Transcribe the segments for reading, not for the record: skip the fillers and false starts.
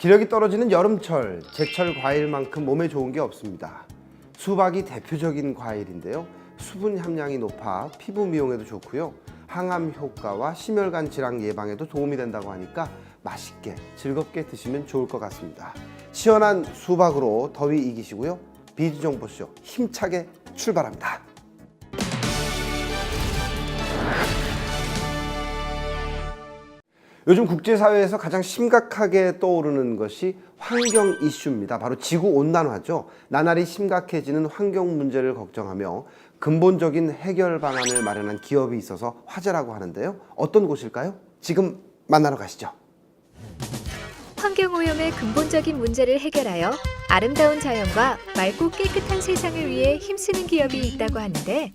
기력이 떨어지는 여름철, 제철 과일만큼 몸에 좋은 게 없습니다. 수박이 대표적인 과일인데요. 수분 함량이 높아 피부 미용에도 좋고요. 항암 효과와 심혈관 질환 예방에도 도움이 된다고 하니까 맛있게 즐겁게 드시면 좋을 것 같습니다. 시원한 수박으로 더위 이기시고요. 비주정보쇼 힘차게 출발합니다. 요즘 국제사회에서 가장 심각하게 떠오르는 것이 환경 이슈입니다. 바로 지구온난화죠. 나날이 심각해지는 환경 문제를 걱정하며 근본적인 해결 방안을 마련한 기업이 있어서 화제라고 하는데요. 어떤 곳일까요? 지금 만나러 가시죠. 환경오염의 근본적인 문제를 해결하여 아름다운 자연과 맑고 깨끗한 세상을 위해 힘쓰는 기업이 있다고 하는데,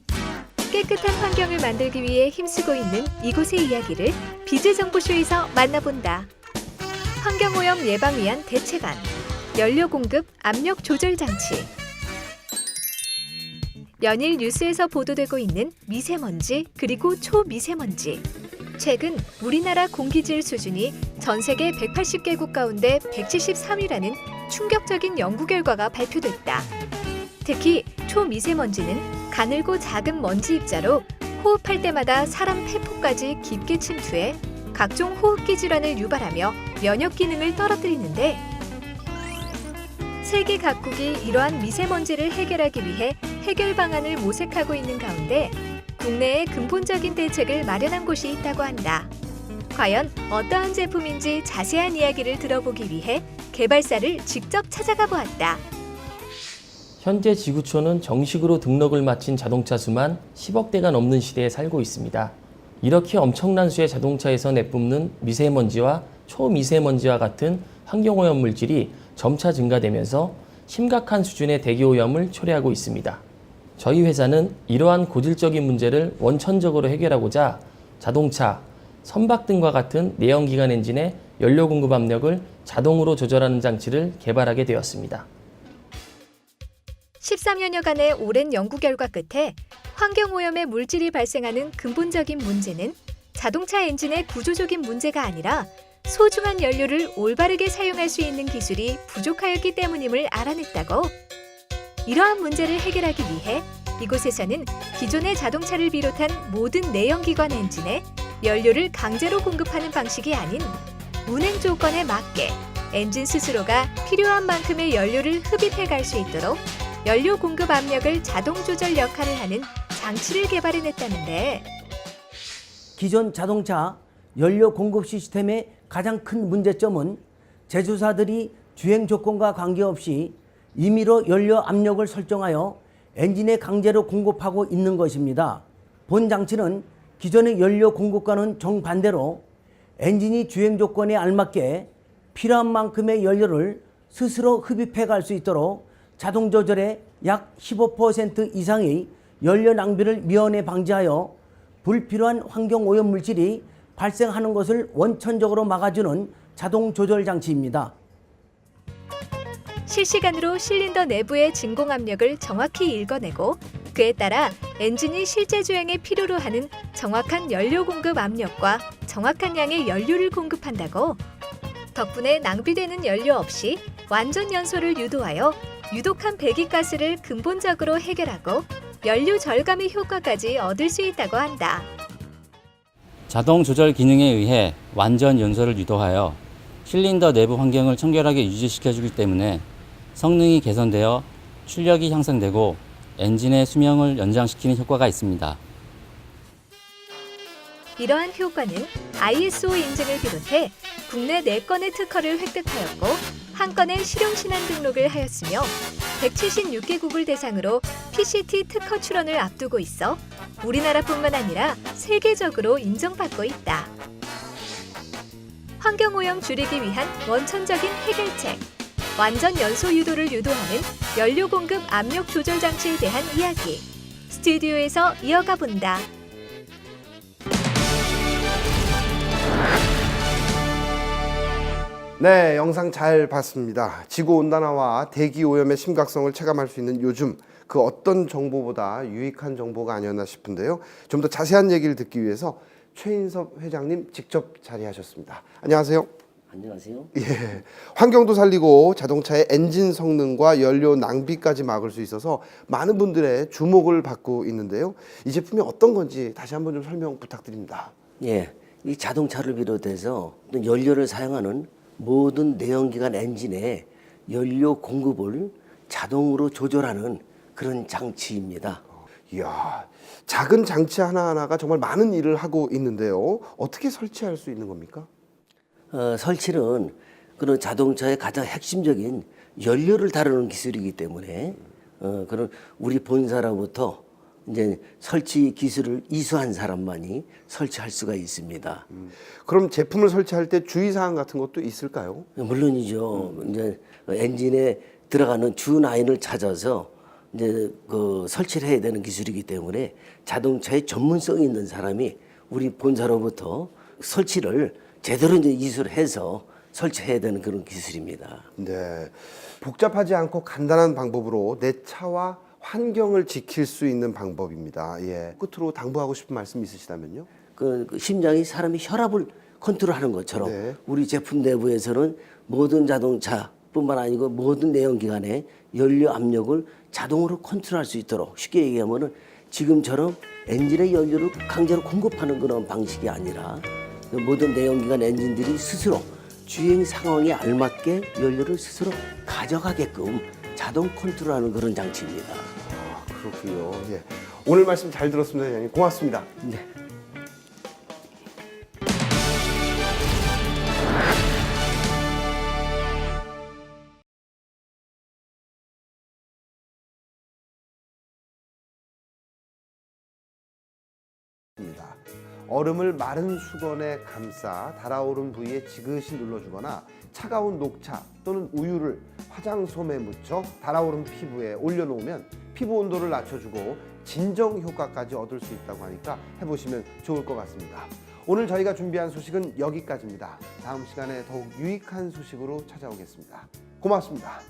깨끗한 환경을 만들기 위해 힘쓰고 있는 이곳의 이야기를 비즈정보쇼에서 만나본다. 환경오염 예방 위한 대책안, 연료 공급 압력 조절 장치. 연일 뉴스에서 보도되고 있는 미세먼지 그리고 초미세먼지. 최근 우리나라 공기질 수준이 전 세계 180개국 가운데 173위라는 충격적인 연구 결과가 발표됐다. 특히 초미세먼지는 가늘고 작은 먼지 입자로 호흡할 때마다 사람 폐포까지 깊게 침투해 각종 호흡기 질환을 유발하며 면역 기능을 떨어뜨리는데, 세계 각국이 이러한 미세먼지를 해결하기 위해 해결 방안을 모색하고 있는 가운데 국내에 근본적인 대책을 마련한 곳이 있다고 한다. 과연 어떠한 제품인지 자세한 이야기를 들어보기 위해 개발사를 직접 찾아가 보았다. 현재 지구촌은 정식으로 등록을 마친 자동차 수만 10억 대가 넘는 시대에 살고 있습니다. 이렇게 엄청난 수의 자동차에서 내뿜는 미세먼지와 초미세먼지와 같은 환경오염 물질이 점차 증가되면서 심각한 수준의 대기오염을 초래하고 있습니다. 저희 회사는 이러한 고질적인 문제를 원천적으로 해결하고자 자동차, 선박 등과 같은 내연기관 엔진의 연료 공급 압력을 자동으로 조절하는 장치를 개발하게 되었습니다. 13여년간의 오랜 연구 결과 끝에 환경오염의 물질이 발생하는 근본적인 문제는 자동차 엔진의 구조적인 문제가 아니라 소중한 연료를 올바르게 사용할 수 있는 기술이 부족하였기 때문임을 알아냈다고. 이러한 문제를 해결하기 위해 이곳에서는 기존의 자동차를 비롯한 모든 내연기관 엔진에 연료를 강제로 공급하는 방식이 아닌 운행 조건에 맞게 엔진 스스로가 필요한 만큼의 연료를 흡입해 갈 수 있도록 연료 공급 압력을 자동 조절 역할을 하는 장치를 개발해냈다는데, 기존 자동차 연료 공급 시스템의 가장 큰 문제점은 제조사들이 주행 조건과 관계없이 임의로 연료 압력을 설정하여 엔진에 강제로 공급하고 있는 것입니다. 본 장치는 기존의 연료 공급과는 정반대로 엔진이 주행 조건에 알맞게 필요한 만큼의 연료를 스스로 흡입해 갈 수 있도록 자동 조절에 약 15% 이상의 연료 낭비를 미연에 방지하여 불필요한 환경 오염 물질이 발생하는 것을 원천적으로 막아주는 자동 조절 장치입니다. 실시간으로 실린더 내부의 진공 압력을 정확히 읽어내고 그에 따라 엔진이 실제 주행에 필요로 하는 정확한 연료 공급 압력과 정확한 양의 연료를 공급한다고. 덕분에 낭비되는 연료 없이 완전 연소를 유도하여 유독한 배기가스를 근본적으로 해결하고 연료 절감의 효과까지 얻을 수 있다고 한다. 자동 조절 기능에 의해 완전 연소를 유도하여 실린더 내부 환경을 청결하게 유지시켜주기 때문에 성능이 개선되어 출력이 향상되고 엔진의 수명을 연장시키는 효과가 있습니다. 이러한 효과는 ISO 인증을 비롯해 국내 4건의 특허를 획득하였고 한 건의 실용신안 등록을 하였으며 176개국을 대상으로 PCT 특허 출원을 앞두고 있어 우리나라뿐만 아니라 세계적으로 인정받고 있다. 환경오염 줄이기 위한 원천적인 해결책, 완전 연소 유도를 유도하는 연료 공급 압력 조절 장치에 대한 이야기, 스튜디오에서 이어가 본다. 네, 영상 잘 봤습니다. 지구온난화와 대기오염의 심각성을 체감할 수 있는 요즘, 그 어떤 정보보다 유익한 정보가 아니었나 싶은데요. 좀 더 자세한 얘기를 듣기 위해서 최인섭 회장님 직접 자리하셨습니다. 안녕하세요. 안녕하세요. 예, 환경도 살리고 자동차의 엔진 성능과 연료 낭비까지 막을 수 있어서 많은 분들의 주목을 받고 있는데요. 이 제품이 어떤 건지 다시 한번 좀 설명 부탁드립니다. 예, 이 자동차를 비롯해서 또 연료를 사용하는 모든 내연기관 엔진의 연료 공급을 자동으로 조절하는 그런 장치입니다. 이야, 작은 장치 하나하나가 정말 많은 일을 하고 있는데요. 어떻게 설치할 수 있는 겁니까? 설치는 그런 자동차의 가장 핵심적인 연료를 다루는 기술이기 때문에 그런 우리 본사로부터 이제 설치 기술을 이수한 사람만이 설치할 수가 있습니다. 그럼 제품을 설치할 때 주의사항 같은 것도 있을까요? 물론이죠. 이제 엔진에 들어가는 주 라인을 찾아서 이제 그 설치를 해야 되는 기술이기 때문에 자동차에 전문성 있는 사람이 우리 본사로부터 설치를 제대로 이제 이수해서 설치해야 되는 그런 기술입니다. 네, 복잡하지 않고 간단한 방법으로 내 차와 환경을 지킬 수 있는 방법입니다. 예, 끝으로 당부하고 싶은 말씀 있으시다면요? 그 심장이 사람이 혈압을 컨트롤하는 것처럼 네. 우리 제품 내부에서는 모든 자동차뿐만 아니고 모든 내연기관의 연료 압력을 자동으로 컨트롤할 수 있도록 쉽게 얘기하면은 지금처럼 엔진의 연료를 강제로 공급하는 그런 방식이 아니라 모든 내연기관 엔진들이 스스로 주행 상황에 알맞게 연료를 스스로 가져가게끔 자동 컨트롤하는 그런 장치입니다. 아, 그렇군요. 예, 오늘 말씀 잘 들었습니다, 회장님. 고맙습니다. 네. 얼음을 마른 수건에 감싸 달아오른 부위에 지그시 눌러주거나 차가운 녹차 또는 우유를 화장솜에 묻혀 달아오른 피부에 올려놓으면 피부 온도를 낮춰주고 진정 효과까지 얻을 수 있다고 하니까 해보시면 좋을 것 같습니다. 오늘 저희가 준비한 소식은 여기까지입니다. 다음 시간에 더욱 유익한 소식으로 찾아오겠습니다. 고맙습니다.